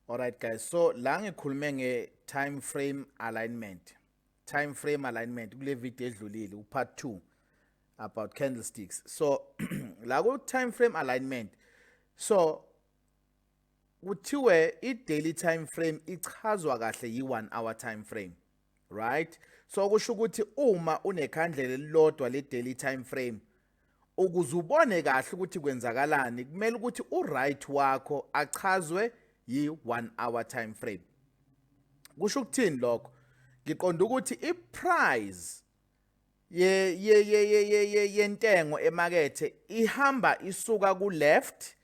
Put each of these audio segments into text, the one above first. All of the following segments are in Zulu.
Alright guys, so la ngikhulume nge-time frame alignment. Time frame alignment kule video edlulile part 2 about candlesticks. So la ku time frame alignment. So kuthiwe i-daily time frame ichazwa kahle yi-1 hour time frame. Right? So kusho ukuthi uma unekhandlela elilodwa le-daily time frame ukuze ubone kahle ukuthi kwenzakalani kumele ukuthi u-right wakho achazwe yi-1 hour time frame. Kusho ukuthini lokho? Ngiqonda ukuthi i-price yentengo emakethe ihamba isuka ku left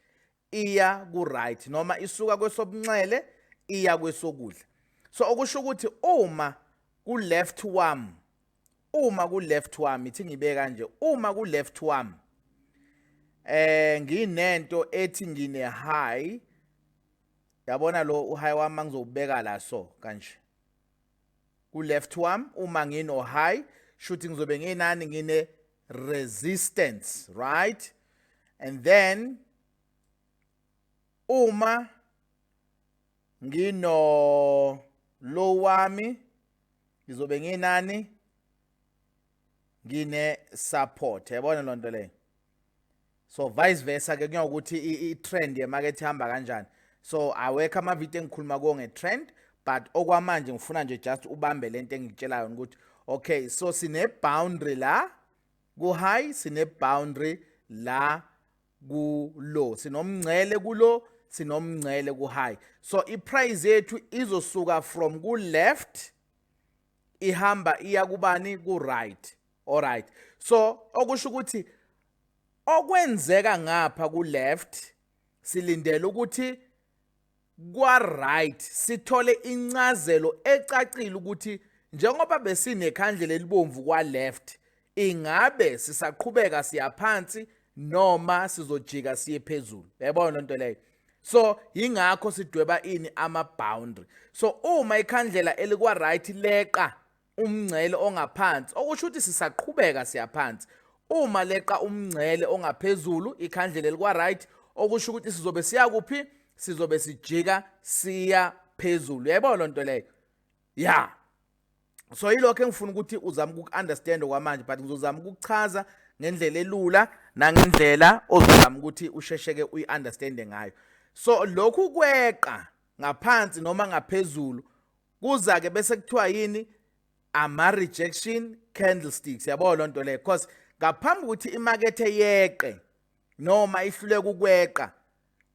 iya ku right noma isuka kwesobunxele iya kwesokudla. So okusho ukuthi uma ku left wami ithi ngibe kanje, uma ku left wami nginento ethi ngine high, yabona lo u-high wami ngizobeka la so kanje ku left wami, uma ngino high shooting ngizobe nginani ngine resistance, right? And then uma ngino low wami ngizobe nginani ngine support, yabona lonto le. So vice versa ke kuyokuthi i-trend yemarket ihamba kanjani. So awekho ama video engikhuluma ko nge-trend, but okwamanje ngifuna nje just ubambe lento engikutshelayo ukuthi okay, so sine boundary la ku high, sine boundary la ku low, sinomngcele ku low, sinomngcele ku high. So i-price yethu izosuka from ku left ihamba iya kubani ku right. All right, so okusho ukuthi okwenzeka ngapha ku left silindele ukuthi kwa right sithole incazelo ecacile ukuthi njengoba besinekhandlela elibomvu kwa left ingabe sisaqhubeka siya phansi noma sizojika siye phezulu. Yabona lonto leyo. So ingakho sidweba ini ama boundary. So uma ikhandlela elikwa right leqa umngcele ongaphansi okusho ukuthi sisaqhubeka siya phansi, uma leqa umngcele ongaphezulu ikhandlela elikwa right okusho ukuthi sizobe siya kuphi, sizobe sijika siya phezulu. Yabona lonto leyo. Yeah, so yilokho engifuna ukuthi uzame uku-understand kwamanje, but ngizozama ukuchaza ngendlela elula nangendlela ozozama ukuthi ushesheke uyi-understand ngayo. So lokhu kweqa ngaphansi noma ngaphezulu kuza ke bese kuthiwa yini ama rejection candlesticks. Yabona lonto leyo, because ngaphambi ukuthi imarket yeqe noma ihluleke ukweqa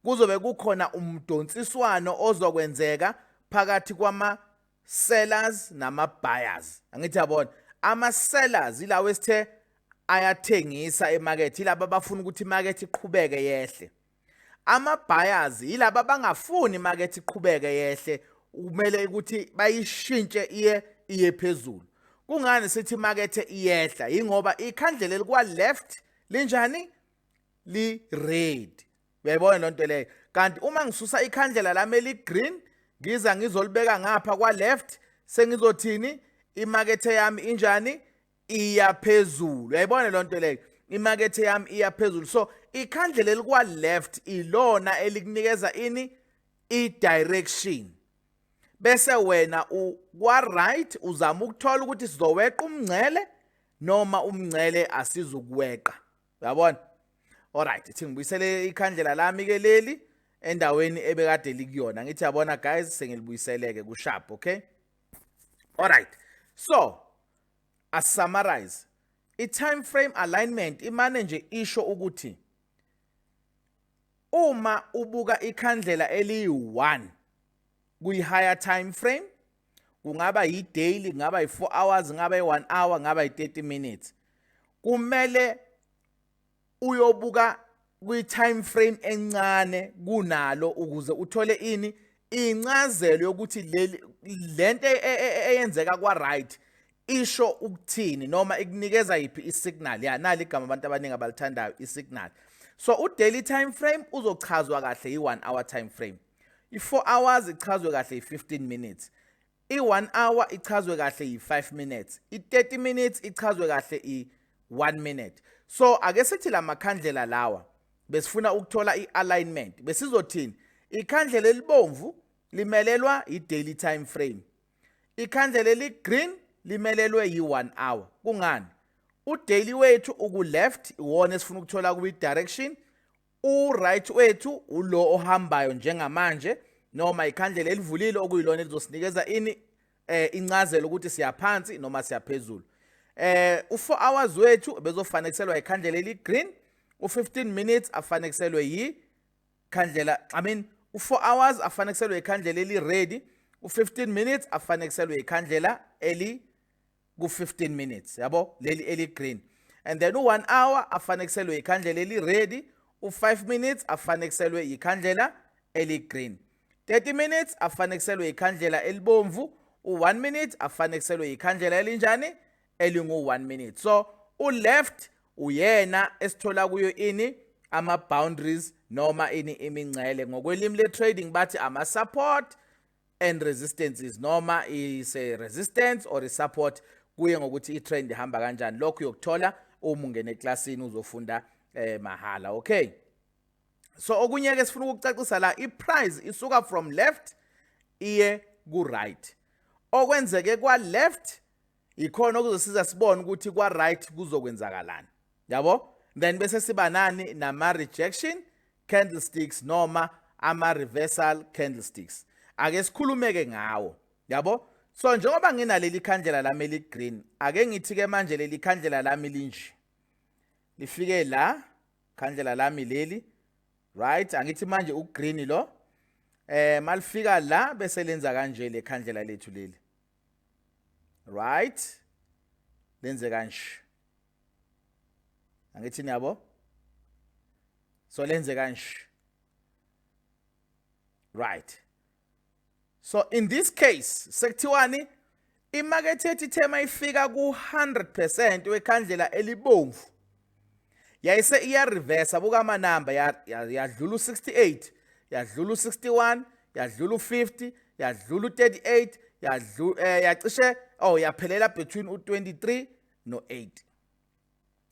kuzobe kukhona umdonsiswano ozokwenzeka phakathi kwama sellers nama buyers. Angithi yabona, ama sellers ilawo esithe ayathengisa emarket, ilaba abafuna ukuthi imarket iqhubeke yehle. Ama buyers ilaba abangafuni imarket iqhubeke yehle, kumele ukuthi bayishintshe iye phezulu. Kungani sithi imarket iyehla? Ingoba ikhandlela elikwa left linjani? Li red. Uyayibona lonto leyo. Kanti uma ngisusa ikhandlela lami eli green ngiza ngizolibeka ngapha kwa left, sengizothini imarket yami injani? Iya phezulu. Uyayibona lonto leyo. Imarket yami iya phezulu. So ikhandlela elikwa left ilona elikunikeza ini? I-direction. Bese wena kwa right uzama ukuthola ukuthi sizoweqa umngcele noma umngcele asizukuweqa. Uyabona? Alright, ithi ngibuyisele ikhandlela lami ke leli endaweni ebekade likuyona. Ngithi yabona guys, sengilibuyiseleke ku sharp, okay? Alright, so as summarize, i-time frame alignment imane nje isho ukuthi uma ubuka ikhandlela eliyi-1 kuyi-higher time frame, kungaba yi-daily, kungaba yi-4 hours, kungaba yi-1 hour, kungaba yi-30 minutes, kumele uyobuka kwi-time frame encane kunalo ukuze uthole ini? Incazelo yokuthi lento eyenzeka kwa right isho ukuthini noma ikunikeza yiphi isignal. Ya nali igama abantu abaningi abalithandayo, isignal. So u-daily time frame uzochazwa kahle yi-1 hour time frame, i-4 hours ichazwe kahle yi-15 minutes, i-1 hour ichazwe kahle yi-5 minutes, i-30 minutes ichazwe kahle i-1 minute. So ake sithi la makhandlela lawa besifuna ukuthola i-alignment, besizothini? Ikhandlela elibomvu limelelwa i-daily time frame. Ikhandlela eli-green limelelwe yi-1 hour. Kungani? U-daily wethu uku-left iwona esifuna ukuthola kuyi-direction. U-right wethu ulo ohambayo njengamanje noma ikhandlela elivulile okuyilona elizosinikeza ini incazelo ukuthi siyaphansi noma siyaphezulu. U4 hours wethu bezofanekiselwa ikhandlela eli-green. U15 minutes afanekiselwe ikhandlela u4 hours afanekiselwe ikhandlela eli-red. U15 minutes afanekiselwe ikhandlela ku-15 minutes yabo leli eli-green. And then u1 hour afanekiselwe ikhandlela eli-red. U5 minutes afanekiselwe ikhandlela eli-green. 30 minutes afanekiselwe ikhandlela elibomvu. U1 minute afanekiselwe ikhandlela elinjani elingu-1 minute. So u-left uyena esithola kuyo ini ama-boundaries noma ini imingcele. Ngokwelimi le-trading bathi ama-support and resistances noma ise-resistance or i-support kuye ngokuthi i-trend ihamba kanjani. Lokhu uyokuthola uma ungene eklasini uzofunda mahala. Okay, so okunye ke sifuna ukucacisa la i-price isuka from left iye ku-right. Okwenzeke kwa-left ikhona okuzosiza sibone ukuthi kwa-right kuzokwenzakalani yabo. Then bese siba nani nama-rejection candlesticks noma ama-reversal candlesticks. Ake sikhulumeke ngawo yabo. So njengoba nginaleli khandlela lami eli-green, ake ngithi ke manje leli khandlela lami linje lifike la, khandlela lami leli, right? Angithi manje u-green lo malifika la bese lenza kanje le khandlela lethu leli, right? Lenze kanje, angithi niyabo? So lenze kanje, right? So in this case sekuthiwani imarket yethu ithe mayifika ku-100% wekhandlela elibomvu yayise iya-reverse buka amanamba yadlula u-68, yadlula u-61, yadlula u-50, yadlula u-38, yacishe yaphelela between u-23 no-8.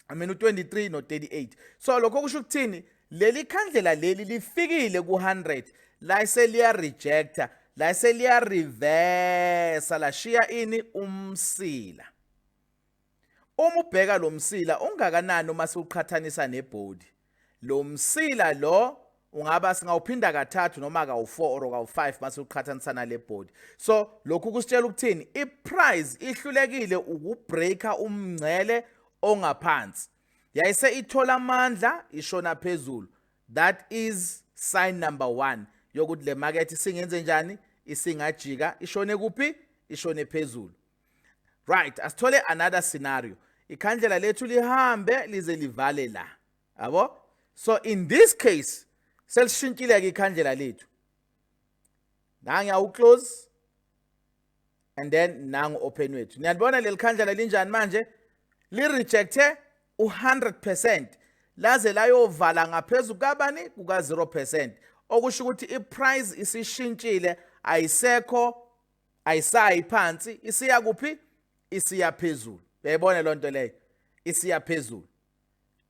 U-23 no-38. So lokho kusho ukuthini leli khandlela leli lifikile ku-100 la seliya-rejecta, la seliya-reverse lashiya ini umsila. Uma ubheka lo msila ungakanani uma siwuqhathanisa nebhodi, lo msila lo ungaba singawuphinda kathathu noma kawu4 or kawu5 mase uqhathanisa nale bhodi. So lokhu kusitshela ukuthini iprice ihlulekile ukubreaka umngcele ongaphansi, yayise ithola amandla ishona phezulu. That is sign number 1 yokuthi le market isingenze njani, isingajika ishone kuphi, ishone phezulu. Right, asithole another scenario. Ikhandlela lethu lihambe lize livale la yabo. So in this case selishintshile ke ikhandlela lethu, nangu uclose and then nangu open wethu. Niyalibona leli khandlela linjani manje, li-rejecte u-100% laze layovala ngaphezulu kabani kuka 0%, okusho ukuthi iprice isishintshile, ayisekho, ayisayi phansi, isiya kuphi, isiya phezulu. Uyayibona lo nto leyo, isiya phezulu,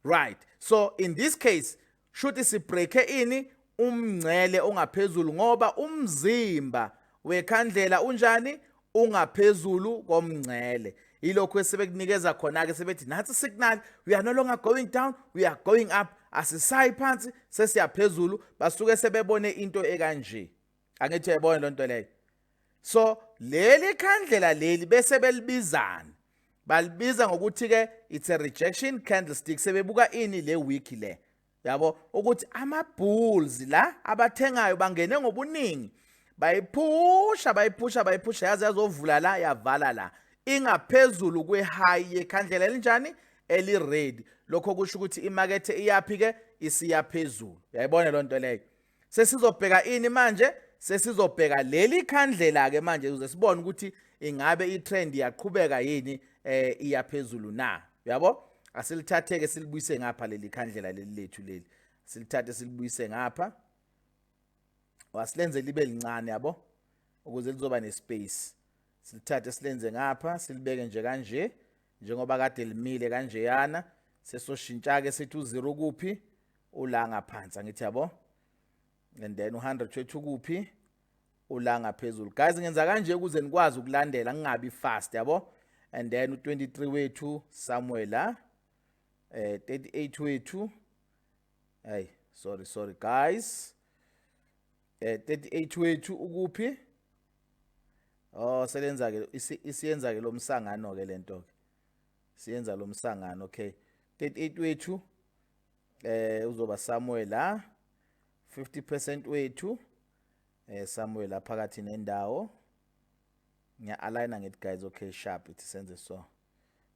right? So in this case should sibreake ini umngcele ongaphezulu ngoba umzimba wekhandlela unjani, ungaphezulu komngcele. Ilokho esebekunikeza khona ke sebethi nathi signal, we are no longer going down, we are going up, asisayi phansi sesiyaphezulu, basuke sebebone into ekanje. Angithi uyayibona lo nto leyo. So leli khandlela leli bese belibizana, balibiza ngokuthi ke it's a rejection candlestick. Sebebuka ini le week le yabo ukuthi ama bulls la abathengayo bangene ngobuningi, bayiphusha yaze yazovula la yavala la ingaphezulu kwe-high yekhandlela elinjani, eli-red. Lokho kusho ukuthi imarket iyaphi ke, isiya phezulu. Uyayibona lo nto leyo. Sesizobheka ini manje, sesizobheka leli khandlela ke manje uze sibone ukuthi ingabe i-trend iyaqhubeka yini iya phezulu na. Yabo, asilithathe ke silibuyise ngapha leli khandlela leli lethu leli, silithathe silibuyise ngapha, wasilenze libe lincane yabo ukuze lizoba nespace. Silithathe silenze ngapha, silibeke nje kanje njengoba kade limile kanje yana. Sesoshintsha ke sithi u0 kuphi, ula ngaphansi, angithi yabo. And then u100 wethu kuphi, ulanga phezulu. Guys, ngenza kanje ukuze nikwazi ukulandela ngingabi fast yabo. And then u23 wethu somewhere la. 38 wethu. Hey, sorry guys. 38 wethu ukuphi? Oh, selenza ke isiyenza ke lo msangano ke lento ke. Siyenza lo msangano, okay. 38 wethu uzoba somewhere la. 50% wethu somewhere la phakathi nendawo. Ngiya aligna ngithi guys, okay, sharp ithi senze so.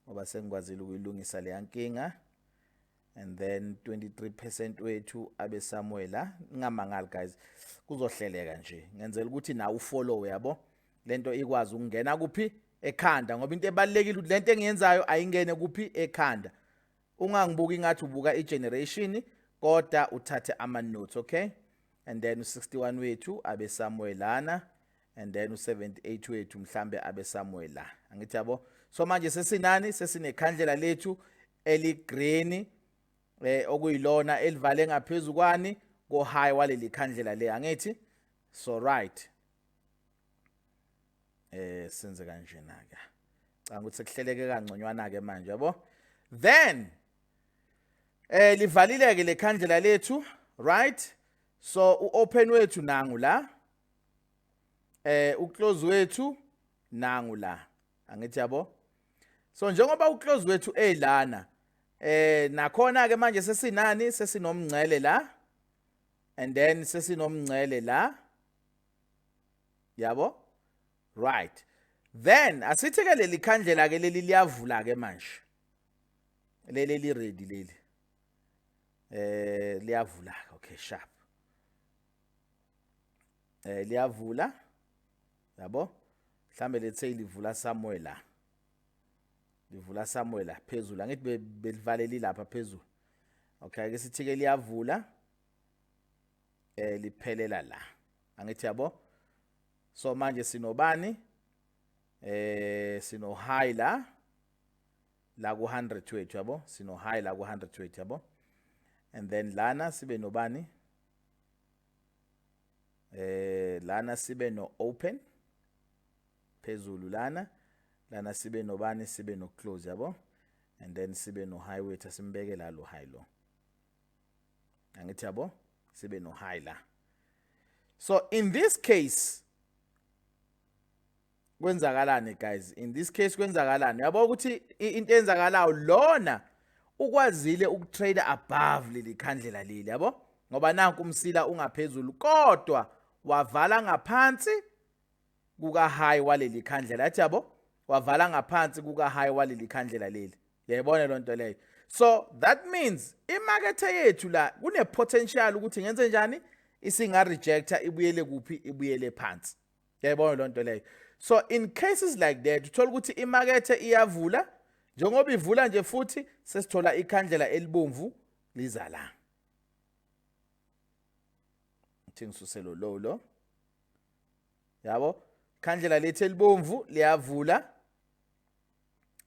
Ngoba sengikwazile ukuyilungisa le yankinga. And then 23% wethu abe somewhere la. Ngingamangali guys. Kuzohleleka nje. Ngenzela ukuthi na ufollow yabo. Lento ikwazi ukungena kuphi ekhanda ngoba into ebalekile ukuthi lento engiyenzayo ayingene kuphi ekhanda. Ungangibuki ngathi ubuka igeneration kodwa uthathe ama notes, okay? And then u61 wethu abe somewhere lana. And then u78 wethu mhlambe abe somewhere la. Angithi yabo. So manje sesinani sesinekhandlela lethu eli green okuyilona elivale ngaphezulu kwani go high waleli khandlela le angithi. So right. Senze kanjena ke. Cha ukuthi sekuhleleke kangconywana ke manje yabo. Then livalile ke lekhandlela lethu, right? So uopen wethu nangu la. Uclose wethu nangu la. Angithi yabo. So njengoba uclose wethu elana nakhona ke manje sesinani sesinomngcele la. And then sesinomngcele la. Yabo? Right. Then asithi ke leli khandlela ke leli liyavula ke manje. Leli ready leli. Liyavula. Okay, sharp. Liyavula. Yabo? Mhlambe let's say livula somewhere la. Livula somewhere la phezulu. Angithi belivaleli lapha phezulu. Okay, ke sithi ke liyavula. Liphelela la. Angithi yabo? So manje sinobani? Sino high la ku 100 wethu yabo. Sino high la ku 100 wethu yabo. And then lana sibe nobani? Lana sibe no open. Phezulu lana. Lana sibe nobani? Sibe no close yabo. And then sibe no high wethu simbeke la lo high lo. Angithi yabo? Sibe no high la. So in this case kwenzakalani guys? In this case kwenzakalani? Yabo ukuthi into enzakalayo lona ukwazile ukutrade above leli khandlela leli yabo? Ngoba nanku umsila ungaphezulu kodwa wavala ngaphansi kuka high waleli khandlela yathi yabo? Wavala ngaphansi kuka high waleli khandlela leli. Yayibona lo nto leyo. So that means imakethe yethu la kune potential ukuthi ngenze njani? Isinga rejecta ibuyele kuphi? Ibuyele phansi. Yayibona lo nto leyo. So in cases like that uthola ukuthi imakethe iyavula njengoba ivula nje futhi sesithola ikhandlela elibomvu liza la. Thingisuselo lo. Yabo? Khandlela lethu elibomvu liyavula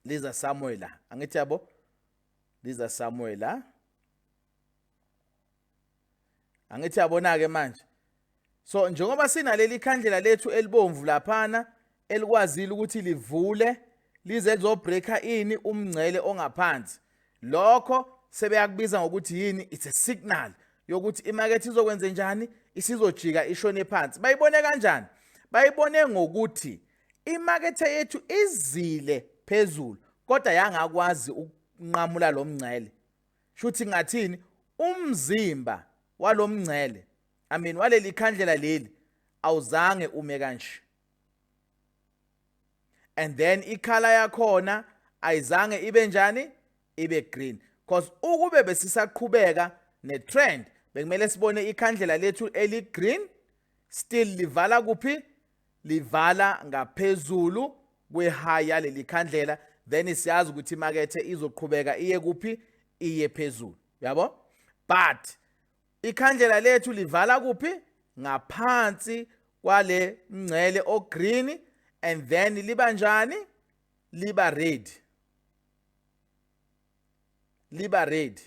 liza somewhere la. Angithi yabo? Liza somewhere la. Angithi yabona ke manje. So njengoba sinaleli khandlela lethu elibomvu laphana elikwazile ukuthi livule lize lizobreaka ini umngcele ongaphansi. Lokho sebeyakubiza ngokuthi yini? It's a signal yokuthi imarket izokwenza njani? Isizojika ishone phansi. Bayibone kanjani? Bayibone ngokuthi imarket yethu izile phezulu kodwa yangakwazi ukunqamula lo mngcele. Shuthi ngathini? Umzimba walomngcele, waleli khandlela leli awuzange ume kanje. And then ikhala yakhona ayizange ibe njani? Ibe green. Because ukube besisaqhubeka netrend bekumele sibone ikhandlela lethu eli green still livala kuphi? Livala ngaphezulu kwe high yaleli khandlela, then siyazi ukuthi imakethe izoqhubeka iye kuphi? Iye phezulu. Yabo? But ikhandlela lethu livala kuphi? Ngaphansi kwale mngcele o green. And then liba njani? Liba red. Liba red.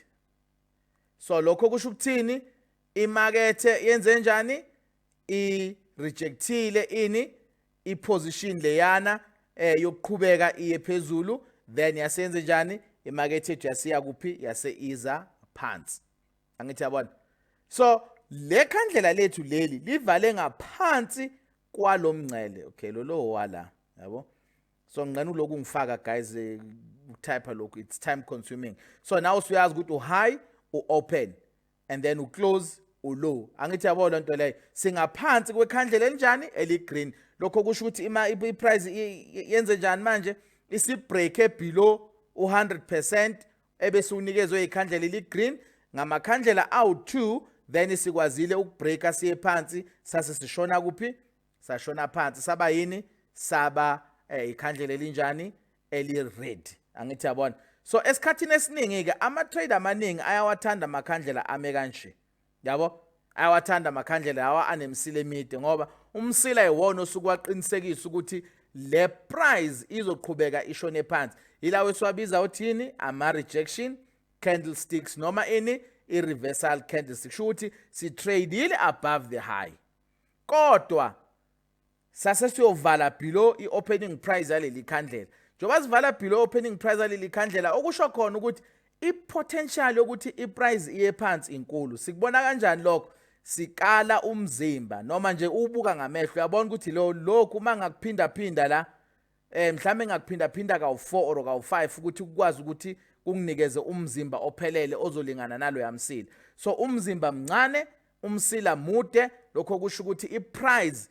So lokho kusho ukuthini? Imakethe yenze njani? I rejectile ini iposition leyana yokuqhubeka iye phezulu, then yasenze njani imarket yethu yasiya kuphi yase iza phansi. Angithi yabona? So le khandlela lethu leli livale ngaphansi kwalomngcele. Okay, lo wala yabo. So ngicela lokhu ngifaka guys type lokhu, it's time consuming. So now siyazi ukuthi high open and then close low. Angithi yabo lonto leyo singaphansi kwekhandlela enjani eli green. Lokho kusho ukuthi iprice yenze njani manje isi break below 100% ebese unikezwe ikhandlela eli green ngamakhandlela awu2, then sikwazile ukubreaka siye phansi sase sishona kuphi sashona phansi saba yini saba ikhandlela elinjani eli red. Angithi yabona? So esikhathini esiningi ke ama trader amaningi ayawathanda amakhandlela ame kanje yabo, ayawathanda amakhandlela lawa anemsila emide ngoba umsila iwona osukwaqinisekisa ukuthi le price izoqhubeka ishone phansi. Yilawe siwabiza uthini ama rejection candlesticks noma ini i-reversal candlestick. Shuthi si trade above the high kodwa sase siyovala below i-opening price yaleli khandlela. Njoba sivala below opening price yaleli khandlela okusho khona ukuthi i-potential yokuthi i-price iye phansi inkulu. Sikubona kanjani lokho? Sikala umzimba noma nje ubuka ngamehlo uyabona ukuthi lokhu uma ngakuphinda phinda la mhlambe ngakuphinda phinda ka4 or ka5 ukuthi ukwazi ukuthi kunginikeze umzimba ophelele ozolingana nalo yamsila. So umzimba mncane umsila mude, lokho kusho ukuthi iprice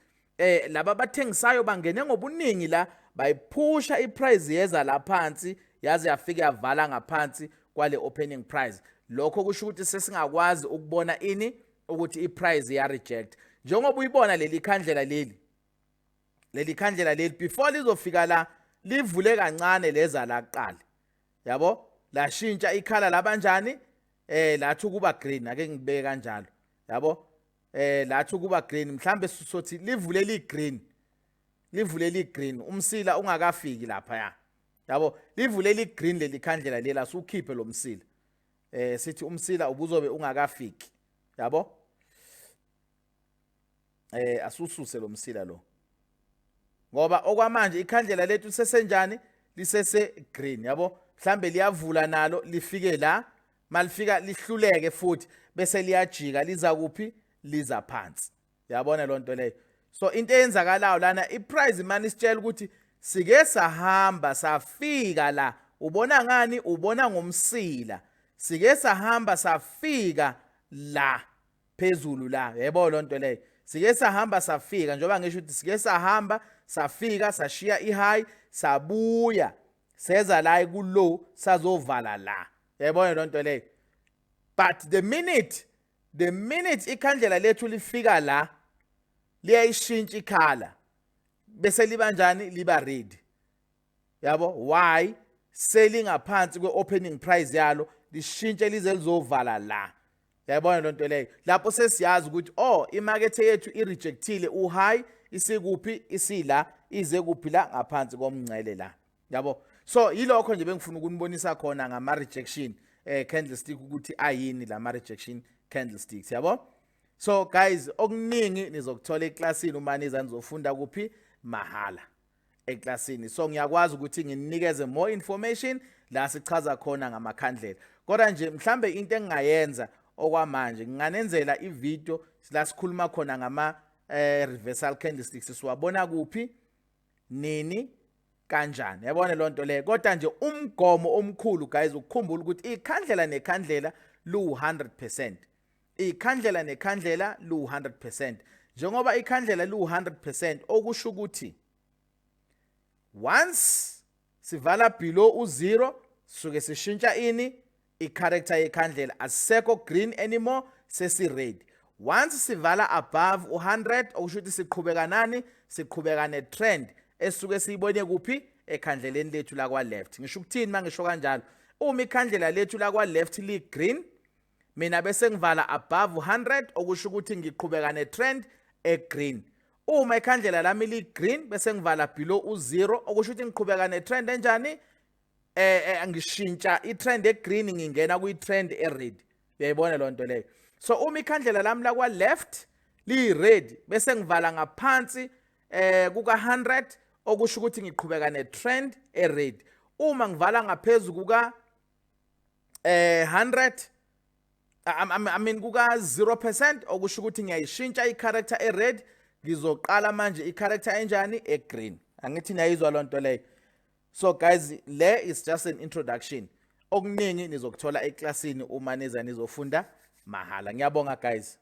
laba bathengisayo bangene ngobuningi la bayiphusha iprice yeza la phansi yaze yafika yavala ngaphansi kwale opening price. Lokho kusho ukuthi sesingakwazi ukubona ini ukuthi iprice ya reject. Njengoba uyibona leli khandlela leli before lizofika la livule kancane leza la kuqala yabo, lashintsha ikhala labanjani lathi kuba green. Ake ngibeke kanjalo yabo, lathi kuba green mhlambe sothi livule li green umsila ungakafiki lapha ya yabo, livule li green leli khandlela lela sukhiphe lo msila sithi umsila ubuzobe ungakafiki yabo, asususe lo msila lo ngoba okwamanje ikhandlela lethu sesenjani lisese green yabo, mhlambe liyavula nalo lifike la malifika lihluleke futhi bese liyajika liza kuphi liza phansi. Yabona lonto leyo. So into eyenzakalayo lana iprice manje isitshela ukuthi sike sahamba safika la, ubona ngani? Ubona ngomsila. Sike sahamba safika la phezulu la, yebo lonto leyo. Sike sahamba safika njoba ngisho ukuthi sike sahamba safika sashiya i-high sabuya seza la ku-low sazovala la, yabona lonto leyo. But the minute ikhandlela lethu lifika la liyayishintsha ikhala bese liba njani liba red yabo. Why? Selling ngaphansi kwe-opening price yalo lishintshe lize lizovala la, yabona lonto leyo. Lapho sesiyazi ukuthi imarket yethu irejectile u-high isikuphi isila ize kuphi la ngaphansi komngcele la yabo. So yilokho nje bengifuna ukunibonisa khona ngama rejection candlestick ukuthi ayini la ma rejection candlesticks yabo. So guys, okuningi nizokuthola eklasini uma niza nizofunda kuphi mahala eklasini. So ngiyakwazi ukuthi nginikeze more information la sichaza khona ngamakhandlela. Kodwa nje mhlambe into engingayenza okwamanje nginganenzela ivideo la sikhuluma khona ngama reversal candlesticks siwabona kuphi nini kanjani, yabona lonto leyo. Kodwa nje umgomo omkhulu guys ukukhumbula ukuthi ikhandlela nekhandlela lu 100%. Ikhandlela nekhandlela lu 100%. Njengoba ikhandlela lu 100% okusho ukuthi once sivala below u0 suke sishintsha ini i-character yekhandlela, asisekho green anymore sesi red. Once sivala above u100 okusho ukuthi siqhubeka nani, siqhubeka netrend esuke siyibone kuphi ekhandleleni lethu la kwa left. Ngisho ukuthini mangisho kanjalo? Uma ikhandlela lethu la kwa left li green, mina bese ngivala above 100 okusho ukuthi ngiqhubeka netrend egreen. Uma ikhandlela lami li green bese ngivala below u0 okusho ukuthi ngiqhubeka netrend enjani, ngishintsha itrend egreen ngingena kuyitrend ered. Uyayibona lonto leyo. So uma ikhandlela lami la kwa left li red bese ngivala ngaphansi kuka 100 okusho ukuthi ngiqhubeka netrend ered. Uma ngivala ngaphezulu kuka 100 I mean kuka 0% okusho ukuthi ngiyayishintsha i-character ered, ngizoqala manje i-character enjani egreen. Angithi niyayizwa lonto leyo. So guys, le is just an introduction. Okuningi nizokuthola eklasini uma niza nizofunda mahala. Ngiyabonga guys.